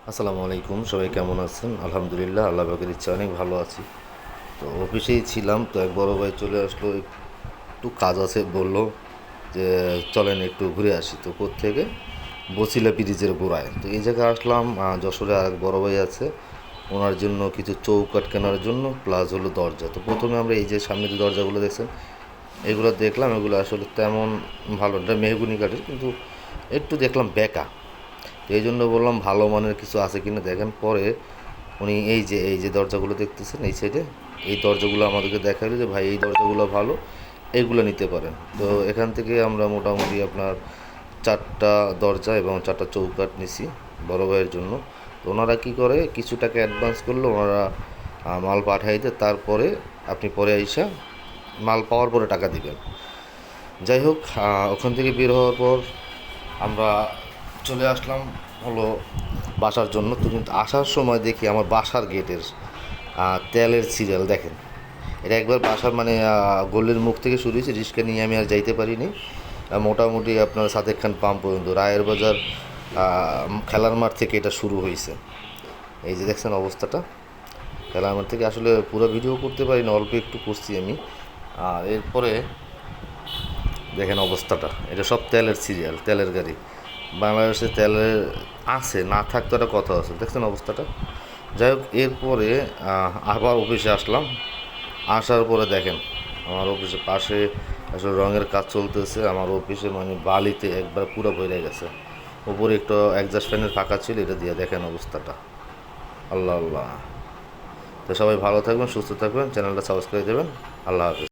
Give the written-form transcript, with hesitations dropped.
আসসালামু আলাইকুম, সবাই কেমন আছেন? আলহামদুলিল্লাহ, আল্লাহ পাকের ইচ্ছা অনেক ভালো আছি। তো অফিসেই ছিলাম, তো এক বড় ভাই চলে আসলো, একটু কাজ আছে বললো যে চলেন একটু ঘুরে আসি। তো কোত্থেকে? বছিলা ব্রিজের গোড়ায়। তো এই জায়গায় আসলাম। যশোরে আর এক বড় ভাই আছে, ওনার জন্য কিছু চৌকাঠ কেনার জন্য, প্লাস হলো দরজা। তো প্রথমে আমরা এই যে সামনে যে দরজাগুলো দেখছেন এগুলো দেখলাম, এগুলো আসলে তেমন ভালো না, মেহগুনি কাঠের, কিন্তু একটু দেখলাম বেঁকা। তো এই জন্য বললাম ভালো মানের কিছু আছে কিনা দেখেন। পরে উনি এই যে দরজাগুলো দেখতেছেন এই সাইডে, এই দরজাগুলো আমাদেরকে দেখাইলো যে ভাই এই দরজাগুলো ভালো, এইগুলো নিতে পারেন। তো এখান থেকে আমরা মোটামুটি আপনার 4টা দরজা এবং 4টা চৌকাঠ নিছি বড় ভাইয়ের জন্য। তো ওনারা কী করে, কিছু টাকা অ্যাডভান্স করলে ওনারা মাল পাঠাই দেয়, তারপরে আপনি পরে আইসা মাল পাওয়ার পরে টাকা দিবেন। যাই হোক, ওখান থেকে বের হওয়ার পর আমরা চলে আসলাম হলো বাসার জন্য। তো কিন্তু আসার সময় দেখি আমার বাসার গেটের তেলের সিরিয়াল দেখেন। এটা একবার বাসার মানে গলির মুখ থেকে শুরু হয়েছে, রিক্সা নিয়ে আমি আর যাইতে পারিনি। মোটামুটি আপনার সাদেক খান পাম্প পর্যন্ত, রায়ের বাজার খেলার মাঠ থেকে এটা শুরু হয়েছে। এই যে দেখছেন অবস্থাটা খেলার মাঠ থেকে। আসলে পুরো ভিডিও করতে পারি না, অল্প একটু করছি আমি। আর এরপরে দেখেন অবস্থাটা, এটা সব তেলের সিরিয়াল, তেলের গাড়ি। বাংলাদেশে তেলের আছে, না থাকতো একটা কথা আছে। দেখছেন অবস্থাটা। যাই হোক, এরপরে আবার অফিসে আসলাম। আসার পরে দেখেন আমার অফিসের পাশে আসলে রঙের কাজ চলতেছে। আমার অফিসে মানে বালিতে একবার পুরো ভরে গেছে। উপরে একটু অ্যাডজাস্ট ফ্যানের ফাঁকা ছিল, এটা দিয়ে দেখেন অবস্থাটা। আল্লাহ আল্লাহ। তো সবাই ভালো থাকবেন, সুস্থ থাকবেন, চ্যানেলটা সাবস্ক্রাইব দেবেন। আল্লাহ হাফিজ।